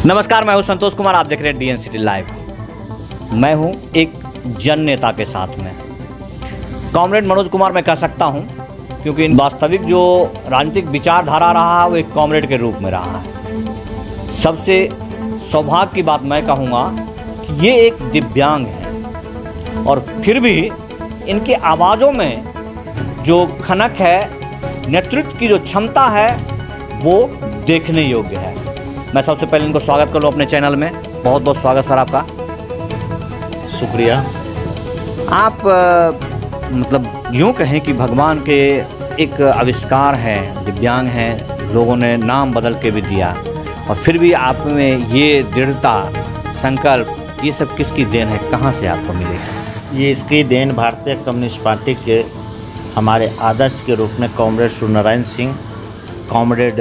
नमस्कार, मैं हूं संतोष कुमार। आप देख रहे हैं DN सिटी लाइव। मैं हूं एक जन नेता के साथ में, कॉमरेड मनोज कुमार मैं कह सकता हूं, क्योंकि वास्तविक जो राजनीतिक विचारधारा रहा है वो एक कॉमरेड के रूप में रहा है। सबसे सौभाग्य की बात मैं कहूँगा कि ये एक दिव्यांग है और फिर भी इनकी आवाज़ों में जो खनक है, नेतृत्व की जो क्षमता है वो देखने योग्य है। मैं सबसे पहले इनको स्वागत कर लूँ अपने चैनल में। बहुत बहुत स्वागत सर आपका। शुक्रिया। आप मतलब यूँ कहें कि भगवान के एक आविष्कार हैं, दिव्यांग हैं, लोगों ने नाम बदल के भी दिया और फिर भी आप में ये दृढ़ता, संकल्प, ये सब किसकी देन है, कहाँ से आपको मिले हैं? ये इसकी देन भारतीय कम्युनिस्ट पार्टी के हमारे आदर्श के रूप में comrade Suryanarayan Singh, comrade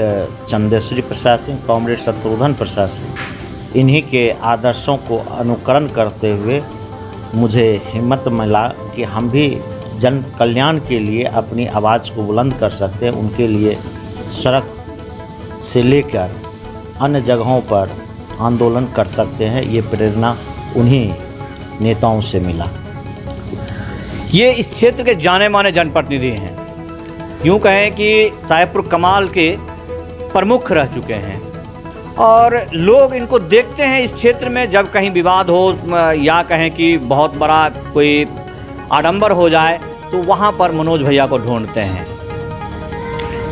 Chandeshwari Prasad Singh, comrade Shatrughan Prasad Singh, इन्हीं के आदर्शों को अनुकरण करते हुए मुझे हिम्मत मिला कि हम भी जन कल्याण के लिए अपनी आवाज़ को बुलंद कर सकते हैं। उनके लिए सड़क से लेकर अन्य जगहों पर आंदोलन कर सकते हैं। ये प्रेरणा उन्हीं नेताओं से मिला। ये इस क्षेत्र के जाने माने जनप्रतिनिधि हैं, यूँ कहें कि साहेबपुर कमाल के प्रमुख रह चुके हैं और लोग इनको देखते हैं इस क्षेत्र में। जब कहीं विवाद हो या कहें कि बहुत बड़ा कोई आडंबर हो जाए तो वहाँ पर मनोज भैया को ढूंढते हैं।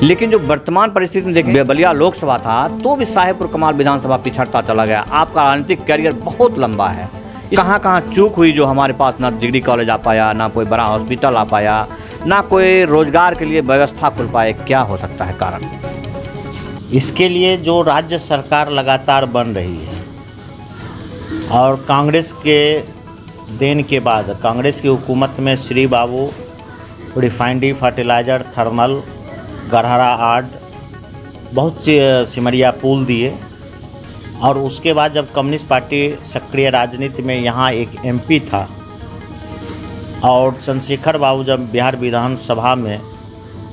लेकिन जो वर्तमान परिस्थिति में देखें, बलिया लोकसभा था तो भी साहेबपुर कमाल विधानसभा पिछड़ता चला गया। आपका राजनीतिक कैरियर बहुत लंबा है। कहाँ कहाँ चूक हुई जो हमारे पास ना डिग्री कॉलेज आ पाया, ना कोई बड़ा हॉस्पिटल आ पाया, ना कोई रोजगार के लिए व्यवस्था खुल पाए? क्या हो सकता है कारण? इसके लिए जो राज्य सरकार लगातार बन रही है और कांग्रेस के देन के बाद कांग्रेस की हुकूमत में श्री बाबू रिफाइनरी, फर्टिलाइज़र, थर्मल, गरहरा आर्ट, बहुत से सिमरिया पुल दिए। और उसके बाद जब कम्युनिस्ट पार्टी सक्रिय राजनीति में यहाँ एक MP था और चंद्रशेखर बाबू जब बिहार विधानसभा में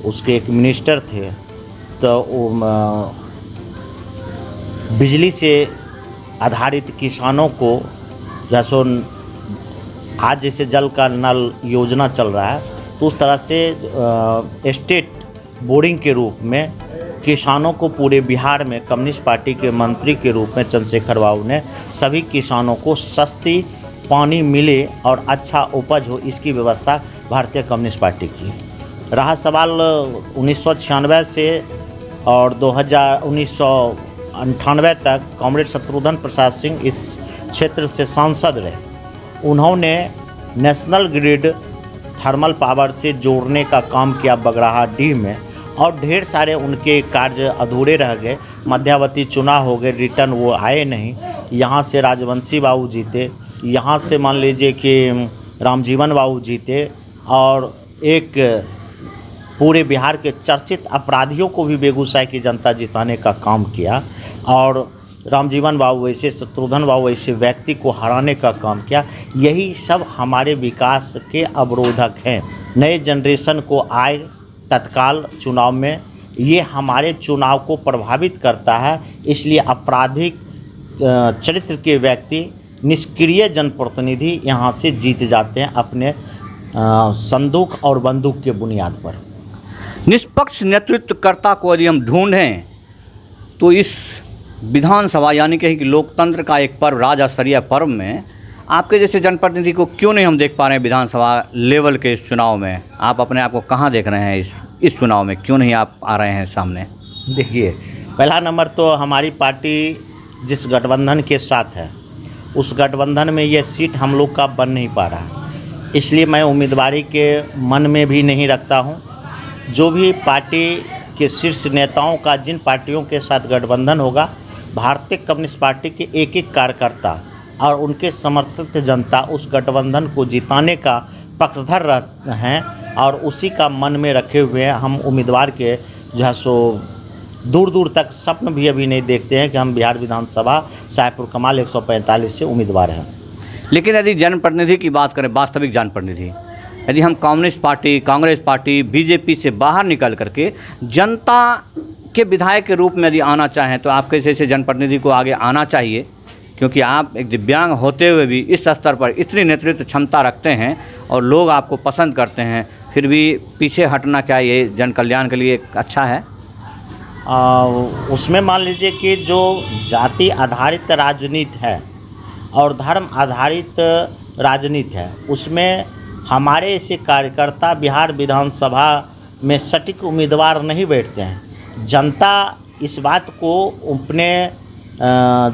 उसके एक मिनिस्टर थे तो बिजली से आधारित किसानों को, जैसे आज जैसे जल का नल योजना चल रहा है तो उस तरह से स्टेट बोर्डिंग के रूप में किसानों को पूरे बिहार में कम्युनिस्ट पार्टी के मंत्री के रूप में चंद्रशेखर बाबू ने सभी किसानों को सस्ती पानी मिले और अच्छा उपज हो, इसकी व्यवस्था भारतीय कम्युनिस्ट पार्टी की। रहा सवाल 1996 से और 1998 तक कॉमरेड शत्रुघ्न प्रसाद सिंह इस क्षेत्र से सांसद रहे। उन्होंने नेशनल ग्रिड थर्मल पावर से जोड़ने का काम किया बगराहाडीह में और ढेर सारे उनके कार्य अधूरे रह गए। मध्यावधि चुनाव हो गए, रिटर्न वो आए नहीं। यहाँ से राजवंशी बाबू जीते, यहाँ से मान लीजिए कि रामजीवन बाबू जीते और एक पूरे बिहार के चर्चित अपराधियों को भी बेगूसराय की जनता जिताने का काम किया और रामजीवन बाबू ऐसे, शत्रुघ्न बाबू ऐसे व्यक्ति को हराने का काम किया। यही सब हमारे विकास के अवरोधक हैं। नए जनरेशन को आए तत्काल चुनाव में, ये हमारे चुनाव को प्रभावित करता है। इसलिए आपराधिक चरित्र के व्यक्ति, निष्क्रिय जनप्रतिनिधि यहाँ से जीत जाते हैं अपने संदूक और बंदूक के बुनियाद पर। निष्पक्ष नेतृत्वकर्ता को यदि हम ढूंढें तो इस विधानसभा यानी कहीं कि लोकतंत्र का एक पर्व, राज्य स्तरीय पर्व में आपके जैसे जनप्रतिनिधि को क्यों नहीं हम देख पा रहे हैं विधानसभा लेवल के इस चुनाव में? आप अपने आप को कहाँ देख रहे हैं इस चुनाव में? क्यों नहीं आप आ रहे हैं सामने? देखिए, पहला नंबर तो हमारी पार्टी जिस गठबंधन के साथ है उस गठबंधन में ये सीट हम लोग का बन नहीं पा रहा, इसलिए मैं उम्मीदवारी के मन में भी नहीं रखता हूँ। जो भी पार्टी के शीर्ष नेताओं का जिन पार्टियों के साथ गठबंधन होगा, भारतीय कम्युनिस्ट पार्टी के एक एक कार्यकर्ता और उनके समर्थित जनता उस गठबंधन को जिताने का पक्षधर रहते हैं और उसी का मन में रखे हुए हम उम्मीदवार के जो है सो दूर दूर तक स्वप्न भी अभी नहीं देखते हैं कि हम बिहार विधानसभा साहेबपुर कमाल 145 से उम्मीदवार हैं। लेकिन यदि जनप्रतिनिधि की बात करें, वास्तविक जनप्रतिनिधि, यदि हम communist party, Congress party, BJP से बाहर निकल करके जनता के विधायक के रूप में यदि आना चाहें तो आपके जैसे जनप्रतिनिधि को आगे आना चाहिए, क्योंकि आप एक दिव्यांग होते हुए भी इस स्तर पर इतनी नेतृत्व क्षमता रखते हैं और लोग आपको पसंद करते हैं, फिर भी पीछे हटना क्या ये जन कल्याण के लिए अच्छा है? उसमें मान लीजिए कि जो जाति आधारित राजनीति है और धर्म आधारित राजनीति है, उसमें हमारे ऐसे कार्यकर्ता बिहार विधानसभा में सटीक उम्मीदवार नहीं बैठते हैं। जनता इस बात को अपने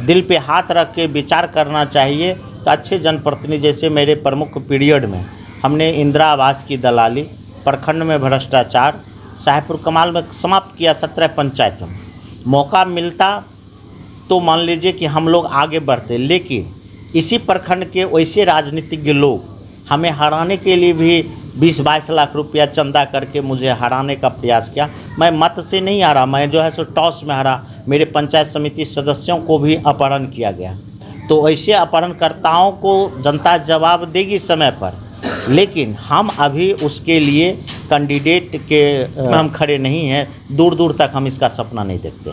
दिल पे हाथ रख के विचार करना चाहिए कि अच्छे जनप्रतिनिधि, जैसे मेरे प्रमुख पीरियड में हमने इंदिरा आवास की दलाली, प्रखंड में भ्रष्टाचार, साहेबपुर कमाल में समाप्त किया 17 पंचायतों में। मौका मिलता तो मान लीजिए कि हम लोग आगे बढ़ते, लेकिन इसी प्रखंड के वैसे राजनीतिज्ञ लोग हमें हराने के लिए भी 20-22 लाख रुपया चंदा करके मुझे हराने का प्रयास किया। मैं मत से नहीं हारा, मैं जो है सो टॉस में हारा। मेरे पंचायत समिति सदस्यों को भी अपहरण किया गया। तो ऐसे अपहरणकर्ताओं को जनता जवाब देगी समय पर, लेकिन हम अभी उसके लिए कैंडिडेट के हम खड़े नहीं हैं। दूर दूर तक हम इसका सपना नहीं देखते।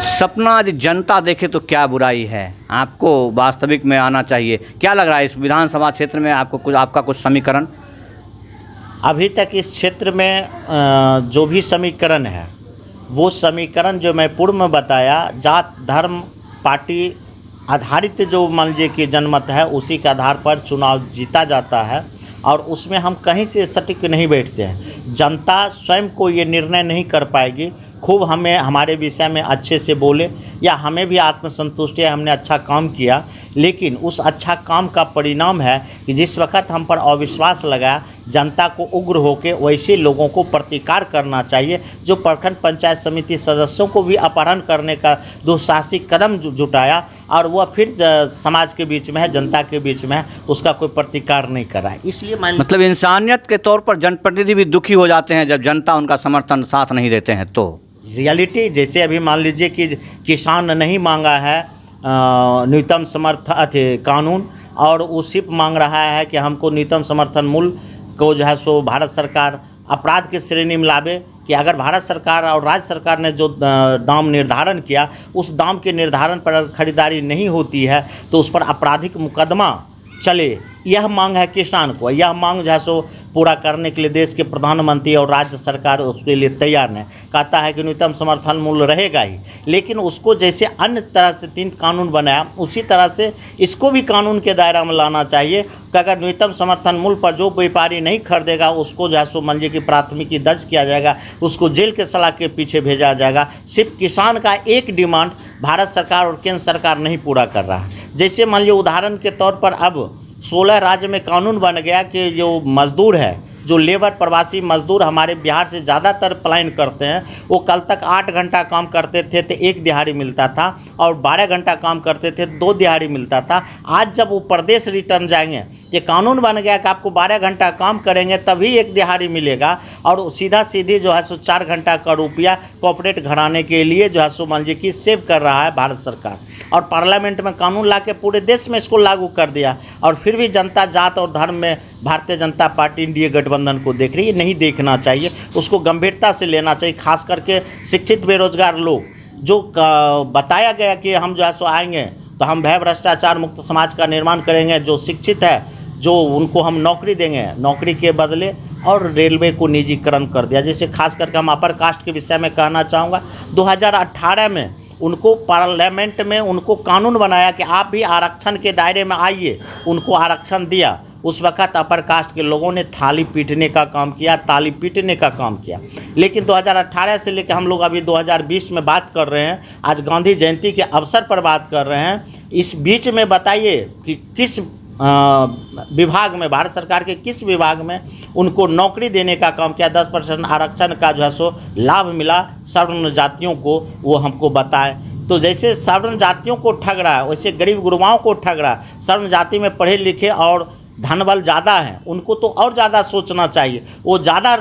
सपना यदि जनता देखे तो क्या बुराई है? आपको वास्तविक में आना चाहिए। क्या लग रहा है इस विधानसभा क्षेत्र में आपका कुछ समीकरण? अभी तक इस क्षेत्र में जो भी समीकरण है, वो समीकरण जो मैं पूर्व में बताया, जात धर्म पार्टी आधारित जो मान लीजिए कि जनमत है, उसी के आधार पर चुनाव जीता जाता है और उसमें हम कहीं से सटीक नहीं बैठते हैं। जनता स्वयं को ये निर्णय नहीं कर पाएगी। खूब हमें हमारे विषय में अच्छे से बोले या हमें भी आत्मसंतुष्टि है, हमने अच्छा काम किया, लेकिन उस अच्छा काम का परिणाम है कि जिस वक्त हम पर अविश्वास लगा, जनता को उग्र होकर वैसे लोगों को प्रतिकार करना चाहिए जो प्रखंड पंचायत समिति सदस्यों को भी अपहरण करने का दुस्साहसिक कदम जुटाया और वह फिर समाज के बीच में है, जनता के बीच में है, उसका कोई प्रतिकार नहीं कर रहा है। इसलिए मतलब इंसानियत के तौर पर जनप्रतिनिधि भी दुखी हो जाते हैं जब जनता उनका समर्थन साथ नहीं देते हैं। तो रियलिटी जैसे अभी मान लीजिए कि किसान नहीं मांगा है न्यूनतम समर्थन कानून, और वो सिर्फ मांग रहा है कि हमको न्यूनतम समर्थन मूल्य को जो है सो भारत सरकार अपराध की श्रेणी में लावे, कि अगर भारत सरकार और राज्य सरकार ने जो दाम निर्धारण किया, उस दाम के निर्धारण पर खरीदारी नहीं होती है तो उस पर आपराधिक मुकदमा चले। यह मांग है किसान को। यह मांग जो है सो पूरा करने के लिए देश के प्रधानमंत्री और राज्य सरकार उसके लिए तैयार है। कहता है कि न्यूनतम समर्थन मूल्य रहेगा ही, लेकिन उसको जैसे अन्य तरह से 3 कानून बनाया, उसी तरह से इसको भी कानून के दायरा में लाना चाहिए कि अगर न्यूनतम समर्थन मूल्य पर जो व्यापारी नहीं खरीदेगा उसको जो है सो मान लीजिए कि प्राथमिकी दर्ज किया जाएगा, उसको जेल के सलाह के पीछे भेजा जाएगा। सिर्फ किसान का एक डिमांड भारत सरकार और केंद्र सरकार नहीं पूरा कर रहा है। जैसे मान लीजिए उदाहरण के तौर पर अब 16 राज्य में कानून बन गया कि जो मज़दूर है, जो लेबर प्रवासी मज़दूर हमारे बिहार से ज़्यादातर पलायन करते हैं, वो कल तक 8 घंटा काम करते थे तो 1 दिहाड़ी मिलता था, और 12 घंटा काम करते थे 2 दिहाड़ी मिलता था। आज जब वो प्रदेश रिटर्न जाएंगे, ये कानून बन गया कि आपको 12 घंटा काम करेंगे तभी 1 दिहाड़ी मिलेगा, और सीधा सीधी जो है सो 4 घंटा का रुपया कॉर्पोरेट घराने के लिए जो है सो मान लीजिए कि सेव कर रहा है भारत सरकार। और पार्लियामेंट में कानून लाके पूरे देश में इसको लागू कर दिया, और फिर भी जनता जात और धर्म में भारतीय जनता पार्टी इंडिया गठबंधन को देख रही है। नहीं देखना चाहिए, उसको गंभीरता से लेना चाहिए। खास करके शिक्षित बेरोजगार लोग, जो बताया गया कि हम जो है सो आएंगे तो हम भय भ्रष्टाचार मुक्त समाज का निर्माण करेंगे, जो शिक्षित है जो उनको हम नौकरी देंगे, नौकरी के बदले और रेलवे को निजीकरण कर दिया। जैसे खास करके हम अपर कास्ट के विषय में कहना चाहूँगा, 2018 में उनको पार्लियामेंट में उनको कानून बनाया कि आप भी आरक्षण के दायरे में आइए, उनको आरक्षण दिया। उस वक्त अपर कास्ट के लोगों ने थाली पीटने का काम किया, ताली पीटने का काम किया। लेकिन 2018 से लेकर हम लोग अभी 2020 में बात कर रहे हैं, आज गांधी जयंती के अवसर पर बात कर रहे हैं। इस बीच में बताइए कि किस विभाग में, भारत सरकार के किस विभाग में उनको नौकरी देने का काम किया, 10% आरक्षण का जो है सो लाभ मिला सवर्ण जातियों को, वो हमको बताएं। तो जैसे सवर्ण जातियों को ठग रहा है, वैसे गरीब गुरबाओं को ठग रहा है। सवर्ण जाति में पढ़े लिखे और धन बल ज़्यादा है, उनको तो और ज़्यादा सोचना चाहिए, वो ज़्यादा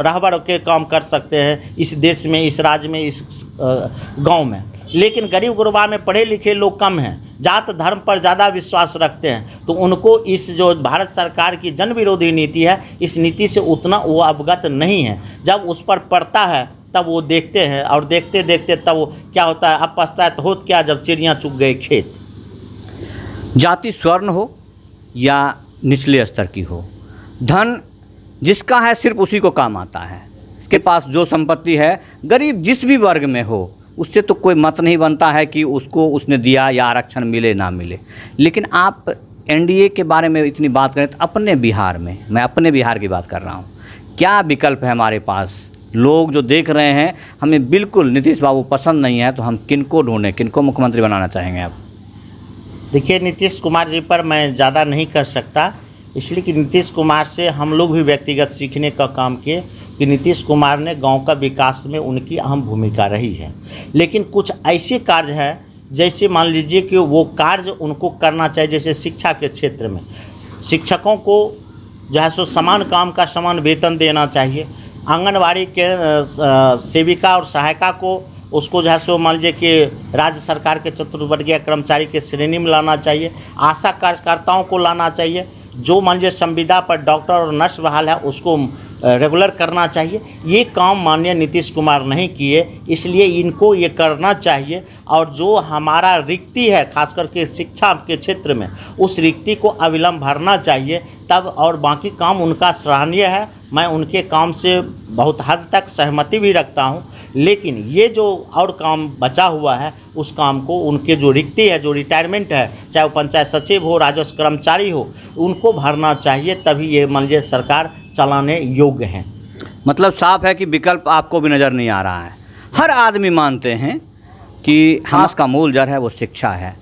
रहबर के काम कर सकते हैं इस देश में, इस राज्य में, इस गांव में। लेकिन गरीब गुरबा में पढ़े लिखे लोग कम हैं, जात धर्म पर ज़्यादा विश्वास रखते हैं, तो उनको इस जो भारत सरकार की जन विरोधी नीति है, इस नीति से उतना वो अवगत नहीं है। जब उस पर पड़ता है तब वो देखते हैं, और देखते देखते तब वो क्या होता है, अब पछताए तो होत क्या जब चिड़ियाँ चुग गए खेत। जाति स्वर्ण हो या निचले स्तर की हो, धन जिसका है सिर्फ उसी को काम आता है। इसके पास जो संपत्ति है, गरीब जिस भी वर्ग में हो, उससे तो कोई मत नहीं बनता है कि उसको उसने दिया या आरक्षण मिले ना मिले। लेकिन आप एनडीए के बारे में इतनी बात करें तो अपने बिहार में, मैं अपने बिहार की बात कर रहा हूँ, क्या विकल्प है हमारे पास? लोग जो देख रहे हैं, हमें बिल्कुल नीतीश बाबू पसंद नहीं है, तो हम किनको ढूंढें, किनको मुख्यमंत्री बनाना चाहेंगे आप? देखिए, नीतीश कुमार जी पर मैं ज़्यादा नहीं कर सकता, इसलिए कि नीतीश कुमार से हम लोग भी व्यक्तिगत सीखने का काम किए कि नीतीश कुमार ने गांव का विकास में उनकी अहम भूमिका रही है। लेकिन कुछ ऐसे कार्य हैं, जैसे मान लीजिए कि वो कार्य उनको करना चाहिए, जैसे शिक्षा के क्षेत्र में शिक्षकों को जो है सो समान काम का समान वेतन देना चाहिए। आंगनवाड़ी के सेविका और सहायिका को उसको जो है सो मान लीजिए कि राज्य सरकार के चतुर्वर्गीय कर्मचारी के श्रेणी में लाना चाहिए। आशा कार्यकर्ताओं को लाना चाहिए। जो मान लीजिए संविदा पर डॉक्टर और नर्स बहाल है, उसको रेगुलर करना चाहिए। ये काम माननीय नीतीश कुमार नहीं किए, इसलिए इनको ये करना चाहिए। और जो हमारा रिक्ति है, खास करके शिक्षा के क्षेत्र में, उस रिक्ति को अविलंब भरना चाहिए तब। और बाकी काम उनका सराहनीय है, मैं उनके काम से बहुत हद तक सहमति भी रखता हूँ। लेकिन ये जो और काम बचा हुआ है, उस काम को, उनके जो रिक्ति है, जो रिटायरमेंट है, चाहे वो पंचायत सचिव हो, राजस्व कर्मचारी हो, उनको भरना चाहिए, तभी ये मान लीजिए सरकार चलाने योग्य है। मतलब साफ है कि विकल्प आपको भी नज़र नहीं आ रहा है। हर आदमी मानते हैं कि हम का मूल जड़ है वो शिक्षा है,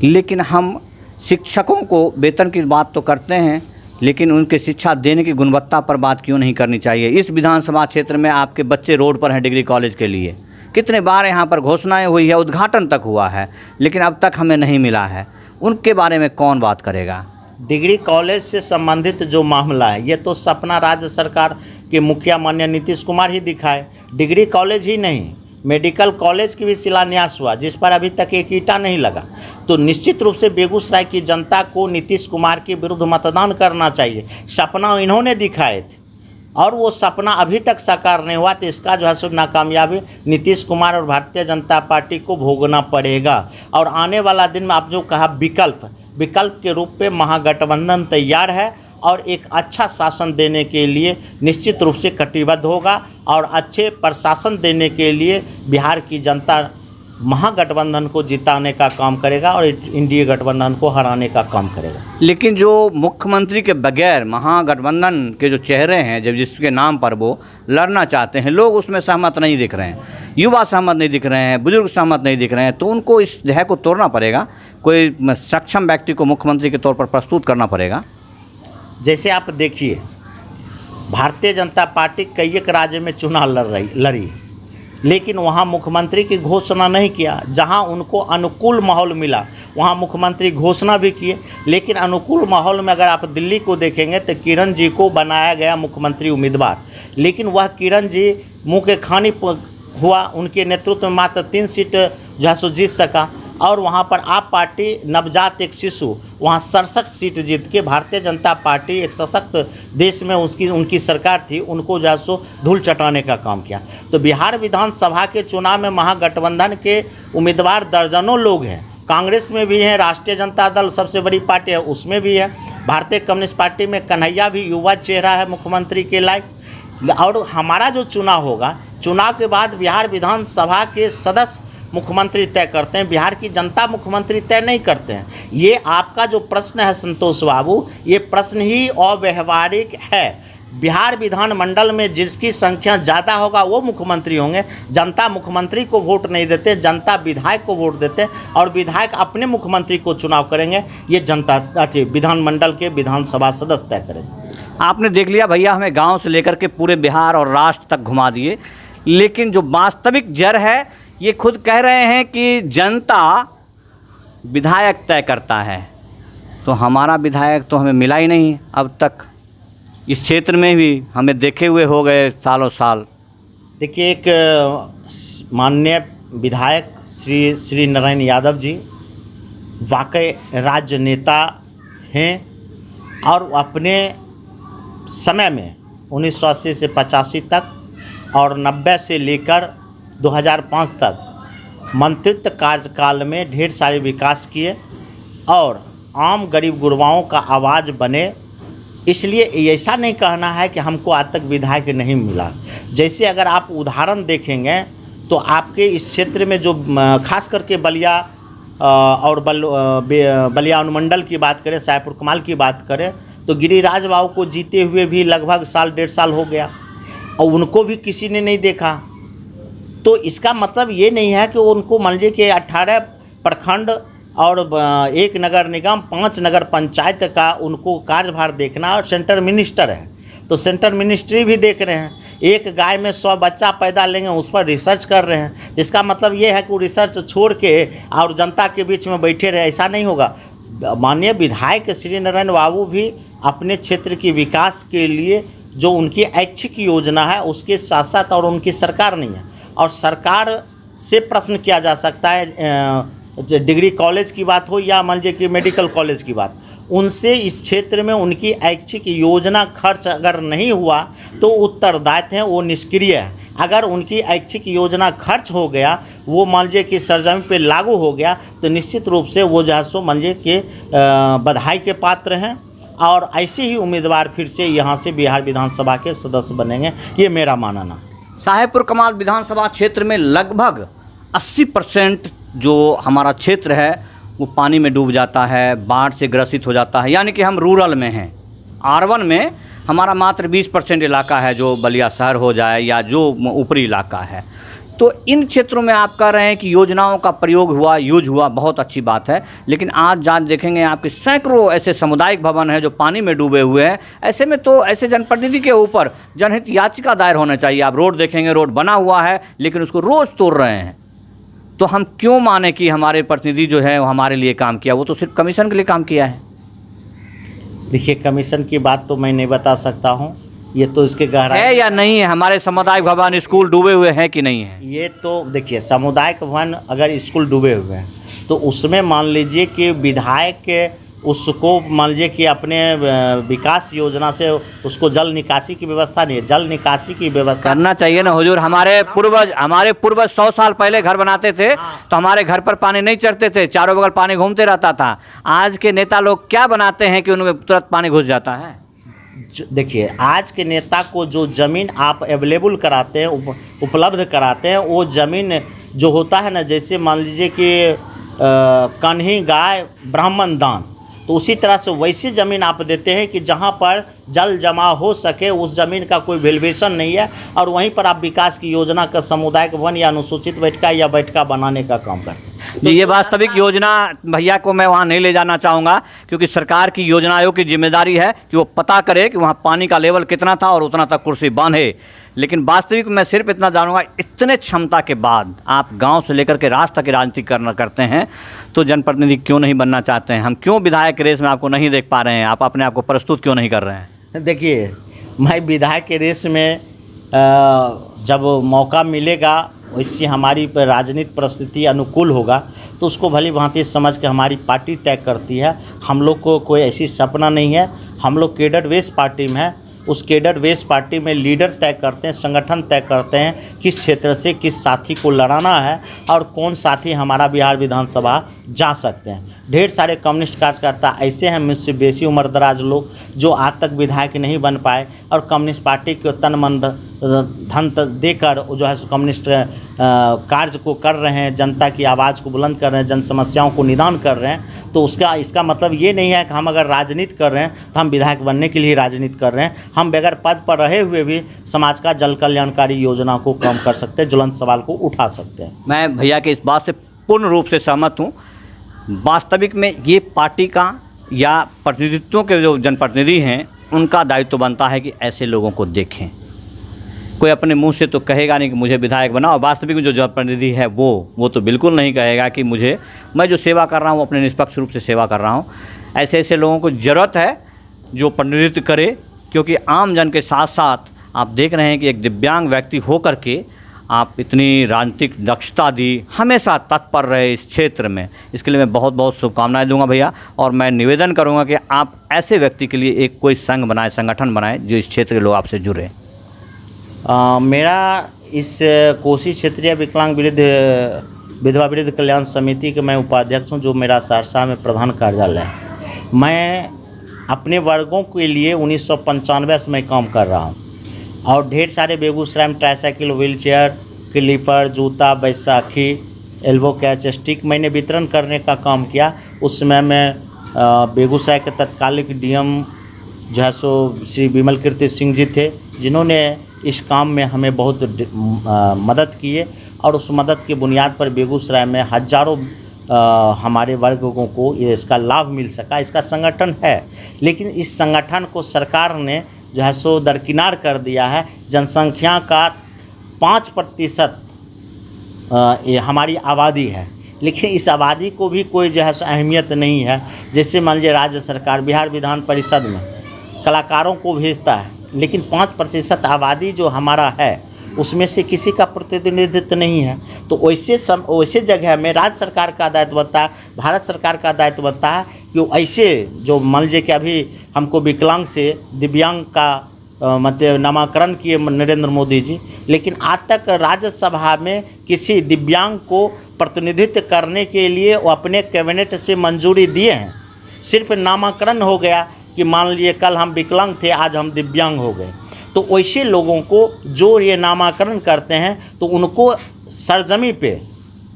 लेकिन हम शिक्षकों को वेतन की बात तो करते हैं, लेकिन उनके शिक्षा देने की गुणवत्ता पर बात क्यों नहीं करनी चाहिए? इस विधानसभा क्षेत्र में आपके बच्चे रोड पर हैं डिग्री कॉलेज के लिए, कितने बार यहाँ पर घोषणाएं हुई है, उद्घाटन तक हुआ है, लेकिन अब तक हमें नहीं मिला है। उनके बारे में कौन बात करेगा? डिग्री कॉलेज से संबंधित जो मामला है, ये तो सपना राज्य सरकार के मुखिया माननीय नीतीश कुमार ही दिखाए। डिग्री कॉलेज ही नहीं, मेडिकल कॉलेज की भी शिलान्यास हुआ, जिस पर अभी तक एक ईंटा नहीं लगा। तो निश्चित रूप से बेगूसराय की जनता को नीतीश कुमार के विरुद्ध मतदान करना चाहिए। सपना इन्होंने दिखाए थे और वो सपना अभी तक साकार नहीं हुआ, तो इसका जो है सो नाकामयाबी नीतीश कुमार और भारतीय जनता पार्टी को भोगना पड़ेगा। और आने वाला दिन में आप जो कहा विकल्प के रूप में महागठबंधन तैयार है और एक अच्छा शासन देने के लिए निश्चित रूप से कटिबद्ध होगा और अच्छे प्रशासन देने के लिए बिहार की जनता महागठबंधन को जिताने का काम करेगा और इंडिया गठबंधन को हराने का काम करेगा। लेकिन जो मुख्यमंत्री के बगैर महागठबंधन के जो चेहरे हैं, जब जिसके नाम पर वो लड़ना चाहते हैं, लोग उसमें सहमत नहीं दिख रहे हैं, युवा सहमत नहीं दिख रहे हैं, बुजुर्ग सहमत नहीं दिख रहे हैं, तो उनको इस ध्येय को तोड़ना पड़ेगा। कोई सक्षम व्यक्ति को मुख्यमंत्री के तौर पर प्रस्तुत करना पड़ेगा। जैसे आप देखिए, भारतीय जनता पार्टी कई एक राज्य में चुनाव लड़ी, लेकिन वहाँ मुख्यमंत्री की घोषणा नहीं किया। जहाँ उनको अनुकूल माहौल मिला वहाँ मुख्यमंत्री घोषणा भी किए। लेकिन अनुकूल माहौल में अगर आप दिल्ली को देखेंगे तो किरण जी को बनाया गया मुख्यमंत्री उम्मीदवार, लेकिन वह किरण जी मुँह के खानी हुआ, उनके नेतृत्व में मात्र 3 सीट जो है सो जीत सका। और वहाँ पर आप पार्टी नवजात एक शिशु वहाँ 67 सीट जीत के भारतीय जनता पार्टी एक सशक्त देश में उनकी सरकार थी, उनको जो है सो धूल चटाने का काम किया। तो बिहार विधानसभा के चुनाव में महागठबंधन के उम्मीदवार दर्जनों लोग हैं। कांग्रेस में भी हैं, राष्ट्रीय जनता दल सबसे बड़ी पार्टी है उसमें भी है, भारतीय कम्युनिस्ट पार्टी में कन्हैया भी युवा चेहरा है मुख्यमंत्री के लायक। और हमारा जो चुनाव होगा, चुनाव के बाद बिहार विधानसभा के सदस्य मुख्यमंत्री तय करते हैं, बिहार की जनता मुख्यमंत्री तय नहीं करते हैं। ये आपका जो प्रश्न है संतोष बाबू, ये प्रश्न ही अव्यवहारिक है। बिहार विधानमंडल में जिसकी संख्या ज़्यादा होगा वो मुख्यमंत्री होंगे। जनता मुख्यमंत्री को वोट नहीं देते, जनता विधायक को वोट देते और विधायक अपने मुख्यमंत्री को चुनाव करेंगे। ये जनता विधानमंडल के विधानसभा सदस्य तय करेंगे। आपने देख लिया भैया, हमें गाँव से लेकर के पूरे बिहार और राष्ट्र तक घुमा दिए, लेकिन जो वास्तविक जड़ है ये खुद कह रहे हैं कि जनता विधायक तय करता है। तो हमारा विधायक तो हमें मिला ही नहीं अब तक। इस क्षेत्र में भी हमें देखे हुए हो गए सालों साल। देखिए, एक माननीय विधायक श्री नारायण यादव जी वाकई राजनेता हैं और अपने समय में 1980 से 85 तक और 90 से लेकर 2005 तक मंत्रित्व कार्यकाल में ढेर सारे विकास किए और आम गरीब गुरबाओं का आवाज़ बने। इसलिए ऐसा नहीं कहना है कि हमको आज तक विधायक नहीं मिला। जैसे अगर आप उदाहरण देखेंगे तो आपके इस क्षेत्र में जो खास करके बलिया और बलिया अनुमंडल की बात करें, साहेबपुर कमाल की बात करें तो गिरिराज बाबू को जीते हुए भी लगभग साल 1.5 साल हो गया और उनको भी किसी ने नहीं देखा। तो इसका मतलब ये नहीं है कि उनको मान लीजिए कि 18 प्रखंड और 1 नगर निगम 5 नगर पंचायत का उनको कार्यभार देखना और सेंटर मिनिस्टर है तो सेंटर मिनिस्ट्री भी देख रहे हैं। एक गाय में 100 बच्चा पैदा लेंगे उस पर रिसर्च कर रहे हैं। इसका मतलब ये है कि वो रिसर्च छोड़ के और जनता के बीच में बैठे रहे, ऐसा नहीं होगा। माननीय विधायक श्री नारायण बाबू भी अपने क्षेत्र के विकास के लिए जो उनकी ऐच्छिक योजना है उसके साथ साथ, और उनकी सरकार नहीं है और सरकार से प्रश्न किया जा सकता है, डिग्री कॉलेज की बात हो या मान लीजिए कि मेडिकल कॉलेज की बात, उनसे इस क्षेत्र में उनकी ऐच्छिक योजना खर्च अगर नहीं हुआ तो उत्तरदायित्व हैं, वो निष्क्रिय है। अगर उनकी ऐच्छिक योजना खर्च हो गया, वो मान लीजिए कि सरजमीन पे लागू हो गया तो निश्चित रूप से वो जो है सो मान लीजिए कि बधाई के पात्र हैं और ऐसे ही उम्मीदवार फिर से यहाँ से बिहार विधानसभा के सदस्य बनेंगे, ये मेरा मानना है। साहेबपुर कमाल विधानसभा क्षेत्र में लगभग 80% जो हमारा क्षेत्र है वो पानी में डूब जाता है, बाढ़ से ग्रसित हो जाता है, यानी कि हम रूरल में हैं। R1 में हमारा मात्र 20% इलाका है जो बलिया शहर हो जाए या जो ऊपरी इलाका है। तो इन क्षेत्रों में आप कह रहे हैं कि योजनाओं का प्रयोग हुआ, यूज हुआ, बहुत अच्छी बात है, लेकिन आज जहाँ देखेंगे आपके सैकड़ों ऐसे सामुदायिक भवन हैं जो पानी में डूबे हुए हैं। ऐसे में तो ऐसे जनप्रतिनिधि के ऊपर जनहित याचिका दायर होना चाहिए। आप रोड देखेंगे, रोड बना हुआ है लेकिन उसको रोज़ तोड़ रहे हैं। तो हम क्यों माने कि हमारे प्रतिनिधि जो है वो हमारे लिए काम किया? वो तो सिर्फ कमीशन के लिए काम किया है। देखिए, कमीशन की बात तो मैं नहीं बता सकता हूँ, ये तो इसके गहराई है या नहीं है। हमारे सामुदायिक भवन स्कूल डूबे हुए हैं कि नहीं है? ये तो देखिए, सामुदायिक भवन अगर स्कूल डूबे हुए हैं तो उसमें मान लीजिए कि विधायक उसको मान लीजिए कि अपने विकास योजना से उसको जल निकासी की व्यवस्था नहीं है। जल निकासी की व्यवस्था करना चाहिए ना हुजूर। हमारे पूर्वज 100 साल पहले घर बनाते थे तो हमारे घर पर पानी नहीं चढ़ते थे, चारों बगल पानी घूमते रहता था। आज के नेता लोग क्या बनाते हैं कि उनमें तुरंत पानी घुस जाता है? देखिए, आज के नेता को जो ज़मीन आप अवेलेबल कराते हैं, उपलब्ध कराते हैं, वो ज़मीन जो होता है ना, जैसे मान लीजिए कि कन्ही गाय ब्राह्मण दान, तो उसी तरह से वैसी ज़मीन आप देते हैं कि जहाँ पर जल जमा हो सके, उस ज़मीन का कोई वैल्यूएशन नहीं है और वहीं पर आप विकास की योजना का सामुदायिक भवन या अनुसूचित बैठका बनाने का काम करते हैं। तो ये वास्तविक योजना भैया को मैं वहाँ नहीं ले जाना चाहूँगा, क्योंकि सरकार की योजना आयोग की जिम्मेदारी है कि वो पता करे कि वहाँ पानी का लेवल कितना था और उतना तक कुर्सी बांधे। लेकिन वास्तविक मैं सिर्फ इतना जानूँगा, इतने क्षमता के बाद आप गांव से लेकर के राष्ट्र तक की राजनीति करते हैं तो जनप्रतिनिधि क्यों नहीं बनना चाहते हैं? हम क्यों विधायक रेस में आपको नहीं देख पा रहे हैं? आप अपने आप को प्रस्तुत क्यों नहीं कर रहे हैं? देखिए, मैं विधायक के रेस में जब मौका मिलेगा, वैसी हमारी राजनीतिक परिस्थिति अनुकूल होगा तो उसको भली भांति समझ के हमारी पार्टी तय करती है। हम लोग को कोई ऐसी सपना नहीं है। हम लोग कैडर बेस पार्टी में है। उस कैडर बेस पार्टी में लीडर तय करते हैं, संगठन तय करते हैं किस क्षेत्र से किस साथी को लड़ाना है और कौन साथी हमारा बिहार विधानसभा जा सकते हैं। ढेर सारे कम्युनिस्ट कार्यकर्ता ऐसे हैं मुझसे बेसी उम्रदराज लोग जो आज तक विधायक नहीं बन पाए और कम्युनिस्ट पार्टी को तन मन धन देकर जो है कम्युनिस्ट कार्य को कर रहे हैं, जनता की आवाज़ को बुलंद कर रहे हैं, जन समस्याओं को निदान कर रहे हैं। तो इसका मतलब ये नहीं है कि हम अगर राजनीति कर रहे हैं तो हम विधायक बनने के लिए राजनीति कर रहे हैं। हम बगैर पद पर रहे हुए भी समाज का जल कल्याणकारी योजना को कम कर सकते हैं, ज्वलंत सवाल को उठा सकते हैं। मैं भैया के इस बात से पूर्ण रूप से सहमत हूँ। वास्तविक में ये पार्टी का या प्रतिनिधित्वों के जो जनप्रतिनिधि हैं उनका दायित्व बनता है कि ऐसे लोगों को देखें। कोई अपने मुंह से तो कहेगा नहीं कि मुझे विधायक बनाओ। वास्तविक में जो जनप्रतिनिधि है वो तो बिल्कुल नहीं कहेगा कि मैं जो सेवा कर रहा हूँ अपने निष्पक्ष रूप से सेवा कर रहा हूँ। ऐसे लोगों को ज़रूरत है जो प्रतिनिधित्व करे, क्योंकि आम जन के साथ साथ आप देख रहे हैं कि एक दिव्यांग व्यक्ति होकर के आप इतनी राजनीतिक दक्षता दी, हमेशा तत्पर रहे इस क्षेत्र में, इसके लिए मैं बहुत बहुत शुभकामनाएं दूंगा भैया। और मैं निवेदन करूंगा कि आप ऐसे व्यक्ति के लिए एक कोई संघ बनाएं, संगठन बनाएं जो इस क्षेत्र के लोग आपसे जुड़े। मेरा इस कोसी क्षेत्रीय विकलांग विधवा वृद्ध कल्याण समिति के मैं उपाध्यक्ष हूं, जो मेरा सहरसा में प्रधान कार्यालय है। मैं अपने वर्गों के लिए 1995 से मैं काम कर रहा हूं और ढेर सारे बेगूसराय में ट्राईसाइकिल, व्हीलचेयर, क्लीपर, जूता, बैसाखी, एल्बो कैच, स्टिक मैंने वितरण करने का काम किया। उस समय मैं बेगूसराय के तत्कालिक डीएम जो है सो श्री विमल कीर्ति सिंह जी थे, जिन्होंने इस काम में हमें बहुत मदद की है और उस मदद की बुनियाद पर बेगूसराय में हजारों हमारे वर्गों को इसका लाभ मिल सका। इसका संगठन है, लेकिन इस संगठन को सरकार ने जो है सो दरकिनार कर दिया है। जनसंख्या का 5% ये हमारी आबादी है, लेकिन इस आबादी को भी कोई जो है सो अहमियत नहीं है। जैसे मान लीजिए राज्य सरकार बिहार विधान परिषद में कलाकारों को भेजता है, लेकिन 5% आबादी जो हमारा है उसमें से किसी का प्रतिनिधित्व नहीं है। तो वैसे जगह में राज्य सरकार का दायित्व बनता है, भारत सरकार का दायित्व बनता है कि ऐसे जो मान लीजिए कि अभी हमको विकलांग से दिव्यांग का मतलब नामाकरण किए नरेंद्र मोदी जी, लेकिन आज तक राज्यसभा में किसी दिव्यांग को प्रतिनिधित्व करने के लिए वो अपने कैबिनेट से मंजूरी दिए हैं। सिर्फ नामाकरण हो गया कि मान लीजिए कल हम विकलांग थे, आज हम दिव्यांग हो गए। तो वैसे लोगों को जो ये नामाकरण करते हैं तो उनको सरजमी पे,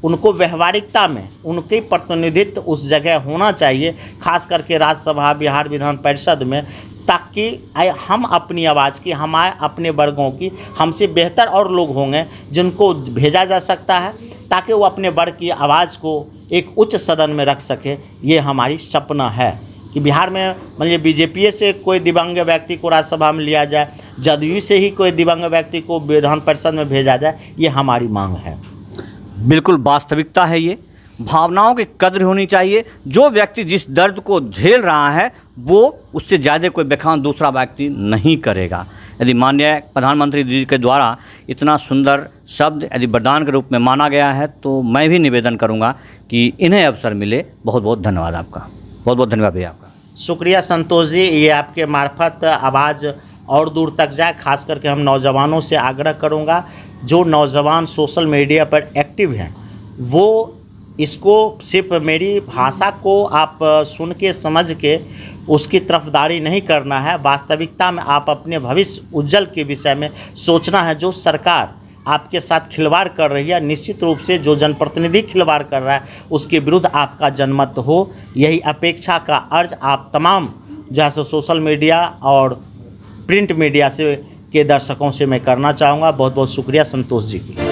उनको व्यवहारिकता में उनके प्रतिनिधित्व उस जगह होना चाहिए, खास करके राज्यसभा, बिहार विधान परिषद में, ताकि हम अपनी आवाज़ की, हमारे अपने वर्गों की, हमसे बेहतर और लोग होंगे जिनको भेजा जा सकता है, ताकि वो अपने वर्ग की आवाज़ को एक उच्च सदन में रख सके। ये हमारी सपना है कि बिहार में मान लीजिए बीजेपी से कोई दिव्यांग व्यक्ति को राज्यसभा में लिया जाए, जदयू से ही कोई दिव्यांग व्यक्ति को विधान परिषद में भेजा जाए, ये हमारी मांग है। बिल्कुल वास्तविकता है ये। भावनाओं की कद्र होनी चाहिए। जो व्यक्ति जिस दर्द को झेल रहा है वो उससे ज़्यादा कोई बखान दूसरा व्यक्ति नहीं करेगा। यदि माननीय प्रधानमंत्री जी के द्वारा इतना सुंदर शब्द यदि वरदान के रूप में माना गया है तो मैं भी निवेदन करूंगा कि इन्हें अवसर मिले। बहुत बहुत धन्यवाद आपका, बहुत बहुत धन्यवाद भैया आपका। शुक्रिया संतोष जी, ये आपके मार्फत आवाज़ और दूर तक जाए। खास करके हम नौजवानों से आग्रह करूंगा, जो नौजवान सोशल मीडिया पर एक्टिव हैं वो इसको सिर्फ मेरी भाषा को आप सुन के समझ के उसकी तरफदारी नहीं करना है। वास्तविकता में आप अपने भविष्य उज्जवल के विषय में सोचना है। जो सरकार आपके साथ खिलवाड़ कर रही है, निश्चित रूप से जो जनप्रतिनिधि खिलवाड़ कर रहा है उसके विरुद्ध आपका जनमत हो, यही अपेक्षा का अर्ज आप तमाम जैसे सोशल मीडिया और प्रिंट मीडिया से के दर्शकों से मैं करना चाहूँगा। बहुत बहुत शुक्रिया संतोष जी की।